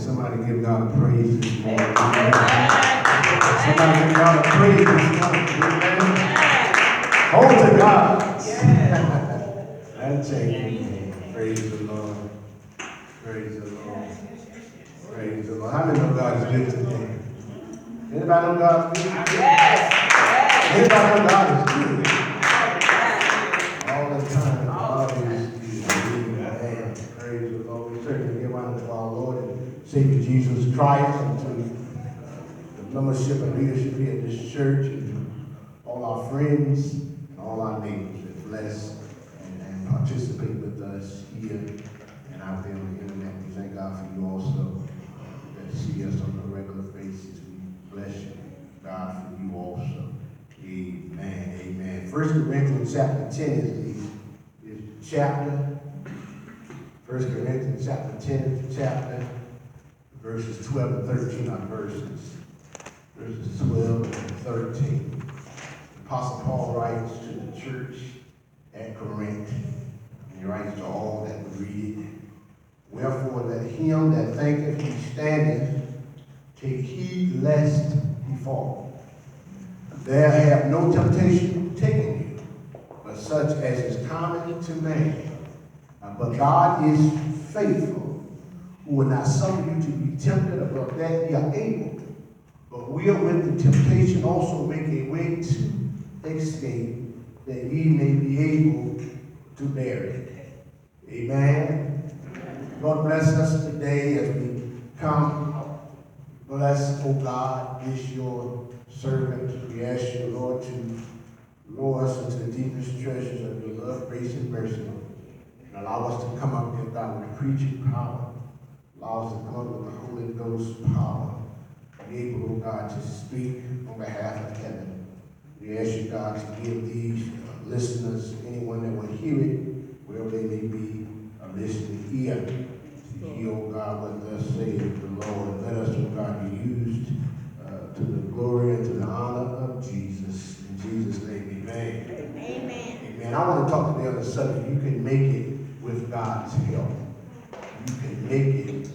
Somebody give God a praise this morning. Somebody give God a praise this morning. Amen. Hold to God. That's it. Praise the Lord. Praise the Lord. Praise the Lord. How many know God is good today? Anybody know God is good? Yes. Anybody know God is good? All the time. God is good. Praise the Lord. We certainly give honor to our Lord and Savior Jesus Christ and to the membership and leadership here at this church and to all our friends and all our neighbors that bless and participate with us here and out there on the internet. We thank God for you also that see us on a regular basis. We bless you, God, for you also. Amen. Amen. 1 Corinthians chapter 10 is the chapter. 1 Corinthians chapter 10 is the chapter. Verses 12 and 13 are verses. Verses 12 and 13. The Apostle Paul writes to the church at Corinth. And he writes to all that would read it. Wherefore let him that thinketh he standeth take heed lest he fall. There have no temptation taken you, but such as is common to man. But God is faithful, who will not suffer you to be tempted above that ye are able, but will with the temptation also make a way to escape, that ye may be able to bear it. Amen. Lord, bless us today as we come. Bless, oh God, this your servant. We ask you, Lord, to lower us into the deepest treasures of your love, grace, and mercy. And allow us to come up here, God, with preaching power. Allow us to come up with the Holy Ghost power. Be able, oh God, to speak on behalf of heaven. We ask you, God, to give these listeners, anyone that will hear it, wherever they may be, a listening ear. To hear, oh God, what thus saith the Lord. Let us, oh God, be used to the glory and to the honor of Jesus. In Jesus' name, amen. Amen. Amen. I want to talk today on the subject, you can make it with God's help. You can make it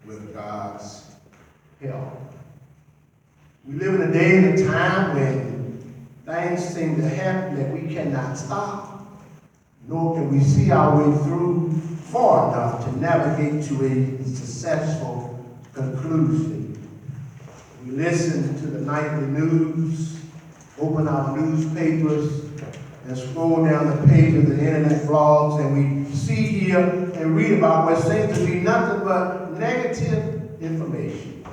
with God's help. We live in a day and a time when things seem to happen that we cannot stop, nor can we see our way through far enough to navigate to a successful conclusion. We listen to the nightly news, open our newspapers, and scroll down the page of the internet blogs, and we see here and read about what seems to be nothing but negative information.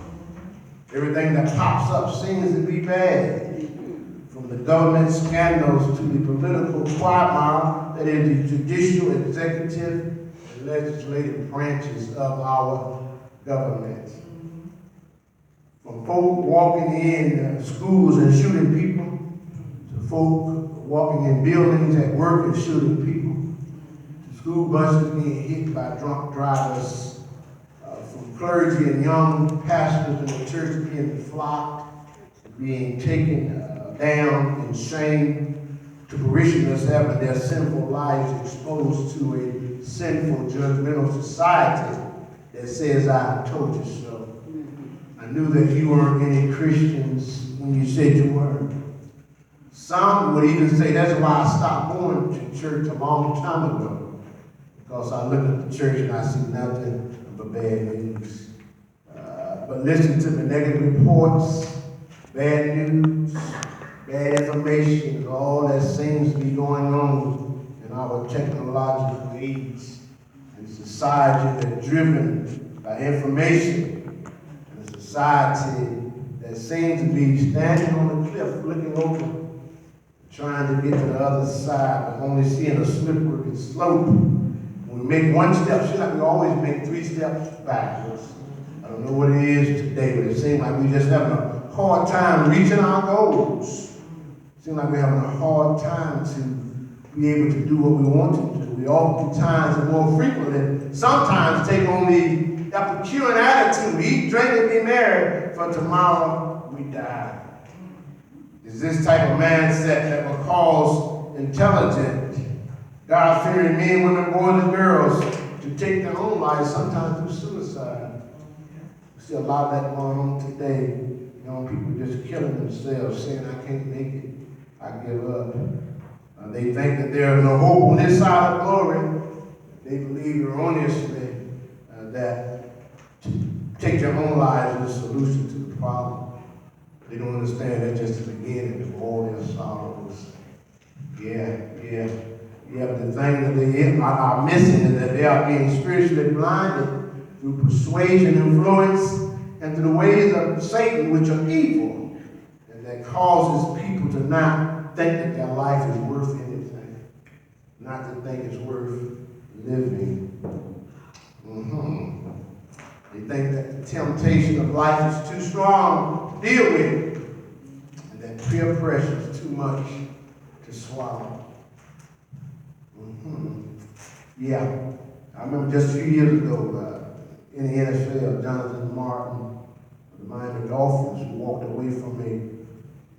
Everything that pops up seems to be bad, from the government scandals to the political quagmire that is the judicial, executive, and legislative branches of our government. From folk walking in schools and shooting people, to folk walking in buildings at work and shooting people, to school buses being hit by drunk drivers, from clergy and young pastors in the church being flocked, being taken down in shame, to parishioners having their sinful lives exposed to a sinful, judgmental society that says, I told you so. I knew that you weren't any Christians when you said you were. Some would even say that's why I stopped going to church a long time ago. Because I look at the church and I see nothing but bad news. But listen to the negative reports, bad news, bad information, all that seems to be going on in our technological age and society that's driven by information. Society that seems to be standing on the cliff, looking over, trying to get to the other side, but only seeing a slippery slope. When we make one step, it seems like we always make 3 steps backwards. I don't know what it is today, but it seems like we're just having a hard time reaching our goals. It seems like we're having a hard time to be able to do what we want to do. We oftentimes and more frequently sometimes take on the Epicurean attitude, eat, drink, and be merry, for tomorrow we die. Is this type of mindset that will cause intelligent, God-fearing men, women, boys, and girls to take their own lives, sometimes through suicide. See a lot of that going on today. Young people just killing themselves, saying, I can't make it, I give up. They think that there is no hope on this side of glory. They believe erroneously that to take their own lives is a solution to the problem. They don't understand that's just the beginning of all their sorrows. But the thing that they are missing is that they are being spiritually blinded through persuasion, influence, and through the ways of Satan, which are evil, and that causes people to not think that their life is worth anything, not to think it's worth living. They think that the temptation of life is too strong to deal with, and that peer pressure is too much to swallow. I remember just a few years ago in the NFL, Jonathan Martin of the Miami Dolphins walked away from a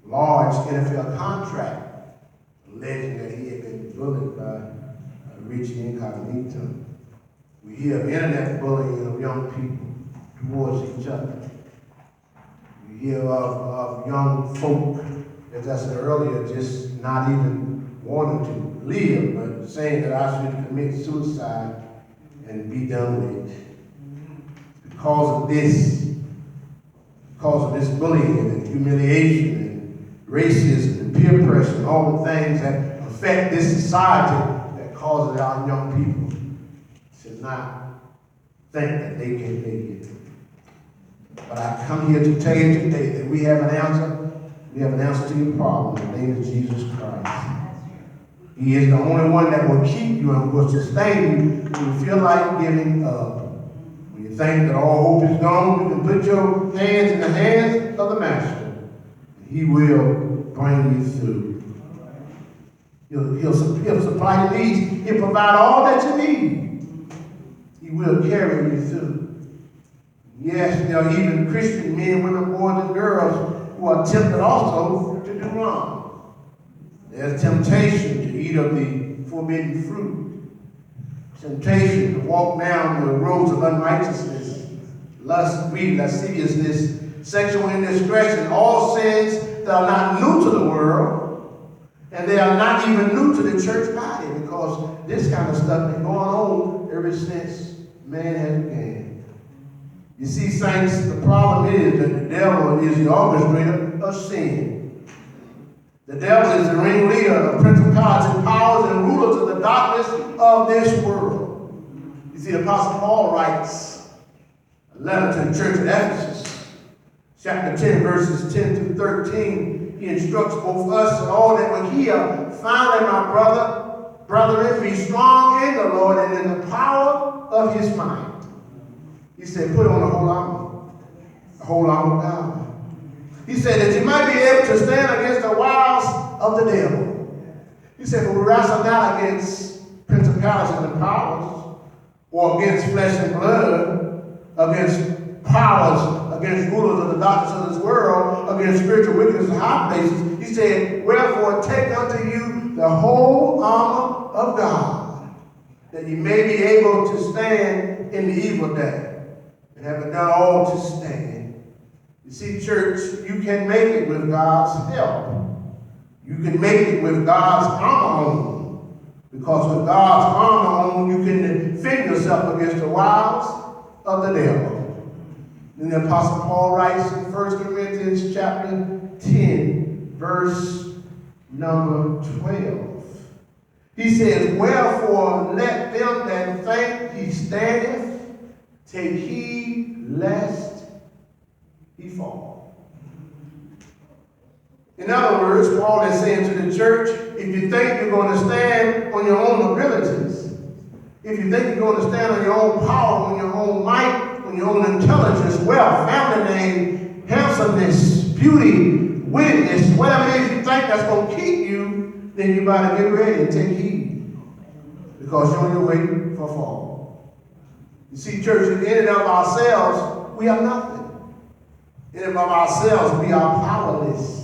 large NFL contract, alleging that he had been bullied by Richie Incognito. We hear of internet bullying of young people towards each other. We hear of young folk, as I said earlier, just not even wanting to live, but saying that I should commit suicide and be done with it. Because of this bullying and humiliation and racism and peer pressure and all the things that affect this society that causes our young people to not think that they can make it. But I come here to tell you today that we have an answer. We have an answer to your problem. The name is Jesus Christ. He is the only one that will keep you and will sustain you when you feel like giving up. When you think that all hope is gone, you can put your hands in the hands of the Master. He will bring you through. He'll supply your needs. He'll provide all that you need. He will carry you through. Yes, there are even Christian men, women, boys, and girls who are tempted also to do wrong. There's temptation to eat of the forbidden fruit. Temptation to walk down the roads of unrighteousness, lust, greed, lasciviousness, sexual indiscretion, all sins that are not new to the world, and they are not even new to the church body, because this kind of stuff been going on ever since man has began. You see, saints, the problem is that the devil is the orchestrator of sin. The devil is the ringleader of principalities and powers and rulers of the darkness of this world. You see, Apostle Paul writes a letter to the church at Ephesus, chapter 10, verses 10 through 13. He instructs both us and all that will hear, finally, my brethren, be strong in the Lord and in the power of his might. He said, put on the whole armor of God. He said that you might be able to stand against the wiles of the devil. He said, for we wrestle not against principalities and powers, or against flesh and blood, against powers, against rulers of the darkness of this world, against spiritual wickedness in high places. He said, wherefore take unto you the whole armor of God, that you may be able to stand in the evil day, and having done all to stand. You see, church, you can make it with God's help. You can make it with God's armor on. Because with God's armor on, you can defend yourself against the wiles of the devil. Then the Apostle Paul writes in 1 Corinthians chapter 10, verse number 12. He says, wherefore let them that think he standeth take heed lest he fall. In other words, Paul is saying to the church, if you think you're going to stand on your own abilities, if you think you're going to stand on your own power, on your own might, on your own intelligence, wealth, family name, handsomeness, beauty, witness, whatever it is you think that's going to keep you, then you better get ready and take heed, because you're on your way for fall. You see, church, in and of ourselves, we are nothing. In and of ourselves, we are powerless.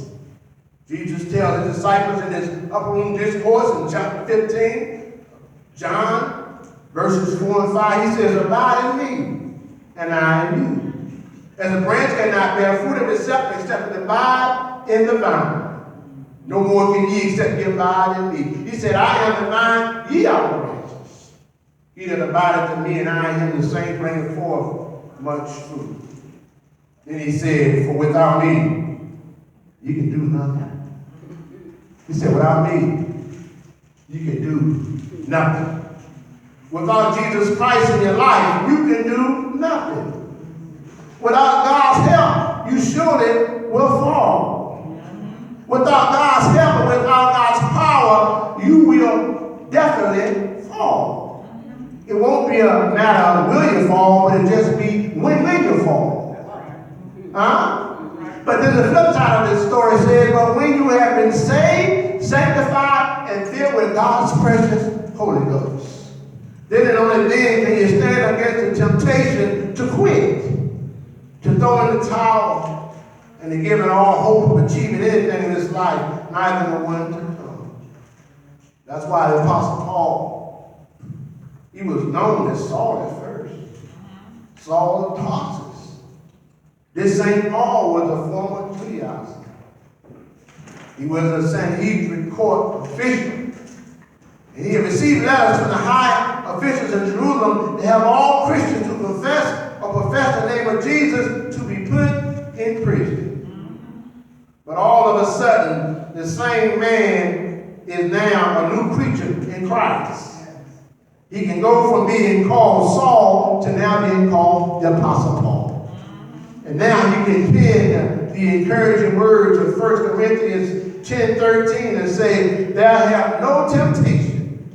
Jesus tells his disciples in his upper room discourse in chapter 15, John, verses 4 and 5, he says, abide in me, and I in you. As a branch cannot bear fruit of itself except it abide in the vine. No more can ye except ye abide in me. He said, I am the vine, ye are the branches. He that abideth in me and I in him, the same bringeth forth much fruit. Then he said, for without me, you can do nothing. He said, without me, you can do nothing. Without Jesus Christ in your life, you can do nothing. Without God's help, you surely will fall. Without God's help and without God's power, you will definitely fall. It won't be a matter of will you fall, but it'll just be when will you fall. But then the flip side of this story says, but when you have been saved, sanctified, and filled with God's precious Holy Ghost, then and only then can you stand against the temptation to quit, to throw in the towel, and to give it all hope of achieving anything in this life, neither the one to come. That's why the Apostle Paul, he was known as Saul at first. Saul of Tarsus. This St. Paul was a former Judaizer. He was a Sanhedrin court official. And he had received letters from the high officials in Jerusalem to have all Christians who confess or profess the name of Jesus to be put in prison. But all of a sudden, the same man is now a new creature in Christ. He can go from being called Saul to now being called the Apostle Paul. And now he can pen the encouraging words of 1 Corinthians 10:13 and say, there have no temptation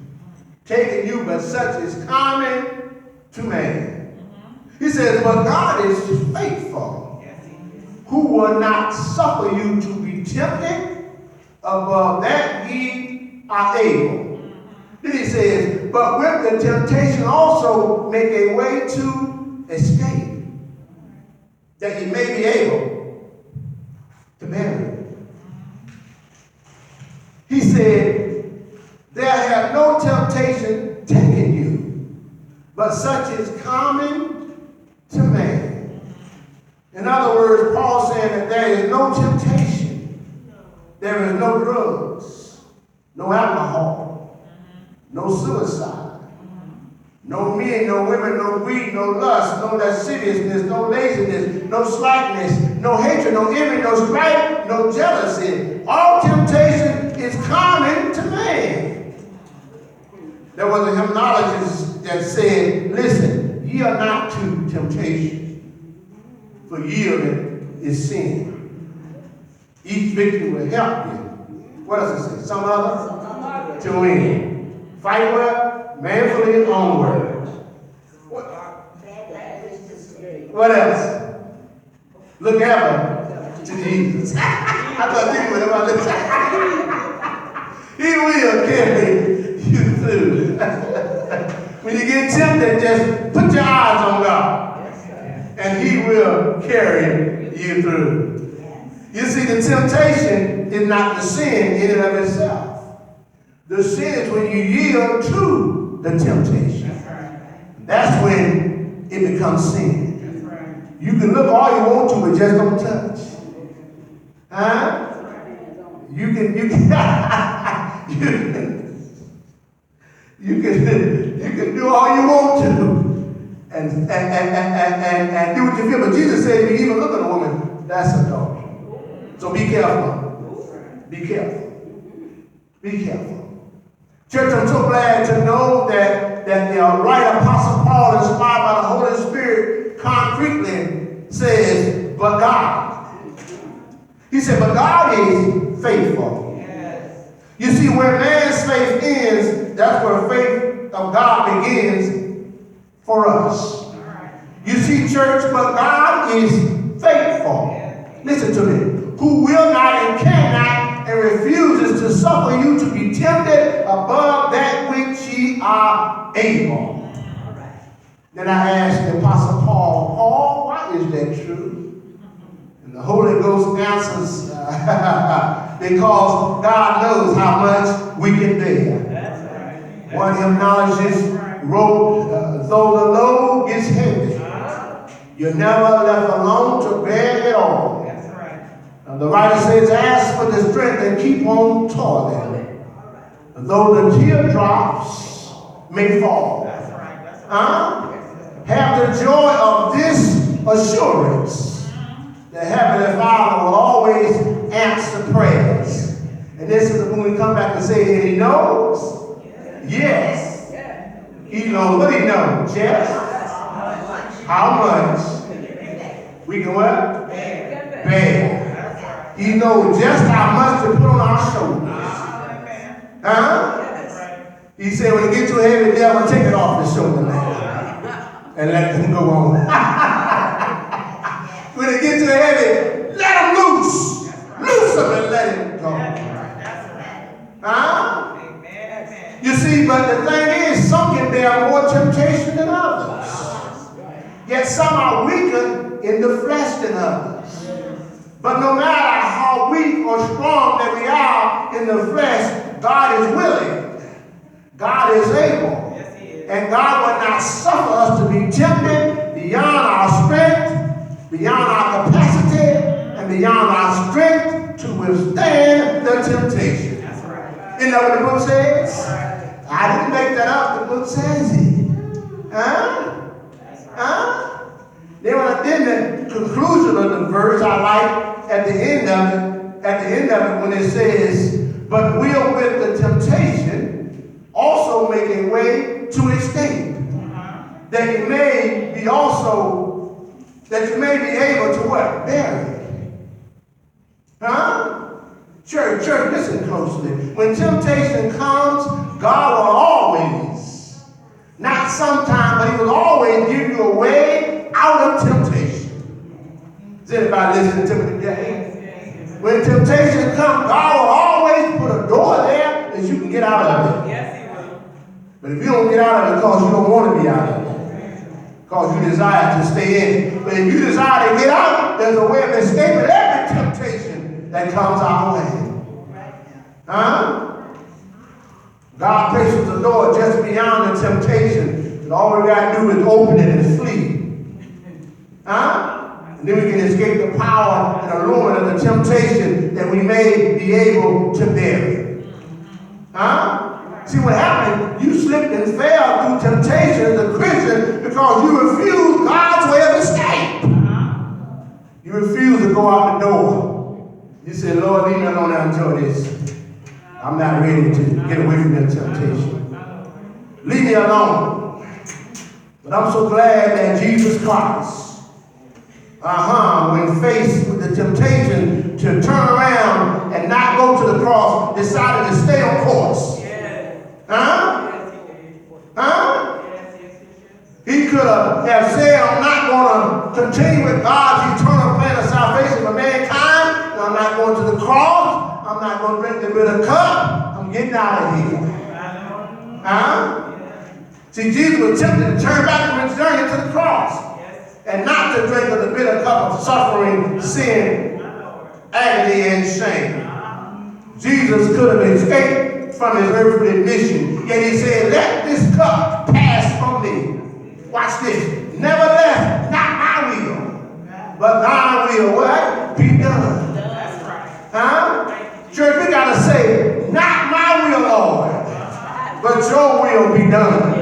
taken you, but such is common to man. He says, but God is faithful, who will not suffer you to be tempted above that ye are able. Then he says, but with the temptation also make a way to escape, that ye may be able to bear it. He said, there have no temptation taken you, but such is common to man. In other words, Paul saying that there is no temptation. There is no drugs, no alcohol, no suicide, no men, no women, no greed, no lust, no lasciviousness, no laziness, no slackness, no hatred, no envy, no strife, no jealousy. All temptation is common to man. There was a hymnologist that said, listen, ye are not to temptation, for yielding is sin. Each victory will help you. What does it say? Some other? To win. Fight what? Manfully onward. What else? Look ever to Jesus. I thought you would have He will carry you through. When you get tempted, just put your eyes on God, and He will carry you through. You see, the temptation is not the sin in and of itself. The sin is when you yield to the temptation. That's when it becomes sin. You can look all you want to, but just don't touch. You can do all you want to and do what you feel. But Jesus said, if you even look at a woman, that's adultery. So be careful. Be careful. Be careful. Church, I'm so glad to know that the right Apostle Paul, inspired by the Holy Spirit, concretely says, but God. He said, but God is faithful. Yes. You see, where man's faith ends, that's where faith of God begins for us. Right. You see, church, but God is faithful. Yes. Listen to me. Who will not and cannot and refuses to suffer you to be tempted above that which ye are able. Right. Then I asked the Apostle Paul, why is that true? And the Holy Ghost answers, because God knows how much we can bear. That's right. One hymnologist wrote, though the load gets heavy, you're never left alone all. That's right. The writer says, ask for the strength and keep on toiling, though the teardrops may fall. That's right. That's right. Have the joy of this assurance. The Heavenly Father will always answer prayers. And this is when we come back and say, and He knows? Yes. He knows. What He knows? Yes. How much? We can what? Bear. He knows just how much to put on our shoulders. He said, when it gets too heavy, the devil take it off the shoulder now and let them go on. When it gets too heavy, let them loose. Loose them and let him go. You see, but the thing is, some can bear more temptation than others. Yet some are weaker in the flesh than others. But no matter how weak or strong that we are in the flesh, God is willing. God is able. And God will not suffer us to be tempted beyond our strength, beyond our capacity, and beyond our strength to withstand the temptation. That's right. You know what the book says? Right. I didn't make that up. The book says it. Then the conclusion of the verse I like at the end of it when it says, but will with the temptation also make a way to escape, that you may be able to what? Bear it. Church, listen closely. When temptation comes, God will always, not sometime, but He will always give you a way out of temptation. Is anybody listening to me today? When temptation comes, God will always put a door there that you can get out of it. Yes, He will. But if you don't get out of it because you don't want to be out of it, because you desire to stay in it. But if you desire to get out, there's a way of escaping every temptation that comes our way. God places the door just beyond the temptation. And all we got to do is open it and flee. And then we can escape the power and allurement of the temptation that we may be able to bear it. See what happened? You slipped and fell through temptation as a Christian because you refused God's way of escape. You refused to go out the door. You said, Lord, leave me alone and enjoy this. I'm not ready to get away from that temptation. Leave me alone. But I'm so glad that Jesus Christ, when faced with the temptation to turn around and not go to the cross, decided to stay on course. He could have said, I'm not going to continue with God's eternal plan of salvation for mankind. I'm not going to the cross. I'm not going to drink the bitter cup. I'm getting out of here. See, Jesus was tempted to turn back from His journey to the cross and not to drink of the bitter cup of suffering, sin, agony, and shame. Jesus could have escaped from His earthly mission. Yet He said, let this cup pass from me. Watch this. Nevertheless, not my will, but Thy will what? Be done. That's right. Church, we got to say, not my will, Lord, but Your will be done.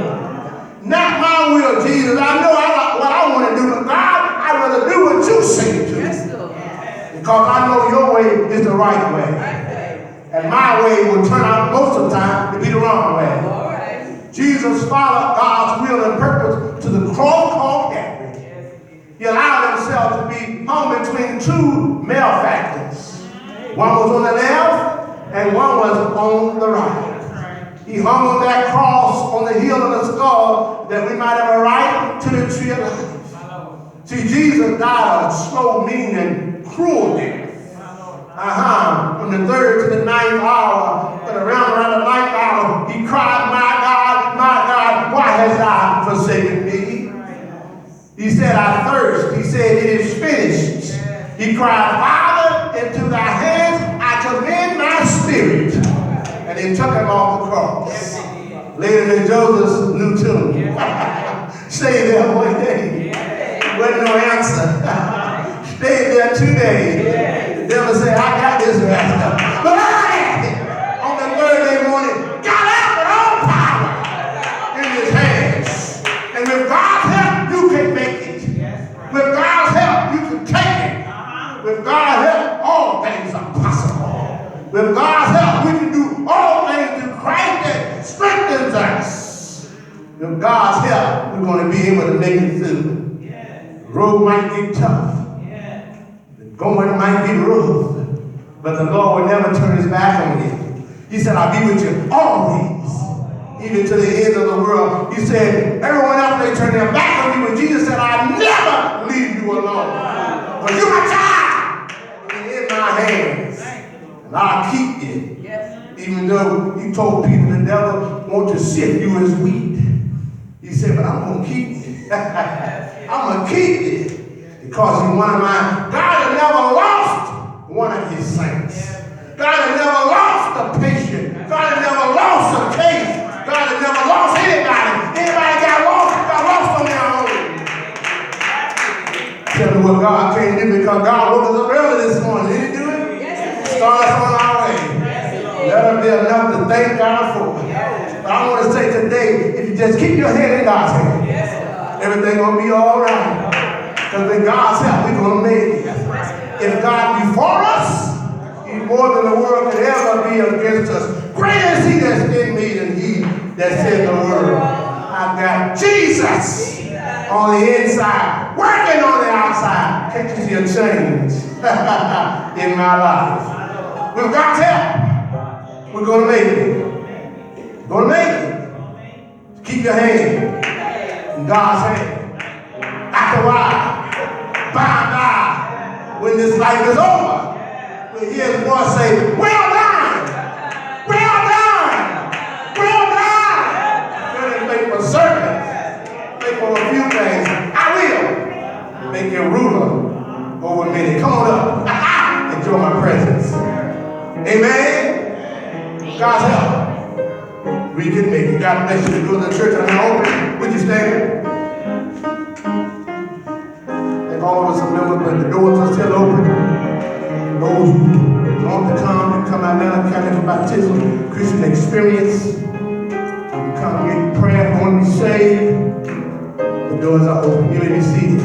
Not my will, Jesus. I know what I want to do, but God, I'd rather do what You say to do. Because I know Your way is the right way. And my way will turn out most of the time to be the wrong way. Jesus followed God's will and purpose to the cross called Calvary. He allowed Himself to be hung between two malefactors. One was on the left and one was on the right. He hung on that cross on the heel of the skull that we might have a right to the tree of life. See, Jesus died a slow, mean, and cruel death. From the third to the ninth hour, but around the ninth hour, He cried, my God, why hast Thou forsaken me? He said, I thirst. He said, it is finished. He cried, Father, into Thy hands I commend my spirit. And He took Him off the cross. Later in Joseph's new tomb. Stayed there one day. Wasn't no answer. Stayed there 2 days. The devil said, I got this rest. But I had it on the third day morning. Got out with all power in his hands. And with God's help, you can make it. With God's help, you can take it. With God's help, all things are possible. With God's help, we can do all things through Christ that strengthens us. With God's help, we're going to be able to make it through. The road might get tough. The going might get rough. But the Lord will never turn his back on you. He said, I'll be with you always, even to the end of the world. He said, everyone else may turn their back on you, but Jesus said, I'll never leave you alone. But you're my child. You're in my hands. And I'll keep you. Even though you told people the devil wants to sift you as wheat. He said, but I'm going to keep you. I'm going to keep you. Because you're one of mine. God has never lost one of his saints. God has never lost a patient. God has never lost a case. God has never lost anybody. Anybody got lost on their own. Tell me what God can't do because God woke us up early this morning. Did he do it? Start us on our way. Let us be enough to thank God for. But I want to say today, if you just keep your head in God's hand, everything will be all right. Because with God's help, we're going to make it. If God be for us, he's more than the world could ever be against us. Greater is he that's in me than he that's in the world. I've got Jesus on the inside, working on the outside. Can't you see a change in my life? With God's help, we're going to make it. We're going to make it. Keep your hand in God's hand. After a while, by and by, when this life is over, we'll hear the voice say, well done, well done, well done. Good and faithful servant, faithful a few things. I will make you a ruler over many. Come on up. Enjoy my presence. Amen. God's help. We can make it. God bless you to go to the church and open. Would you stand? All of us are members, but the doors are still open. Those who want to come out now, Catholic baptism, Christian experience. You come get prayer, want to be saved. The doors are open. You may be seated.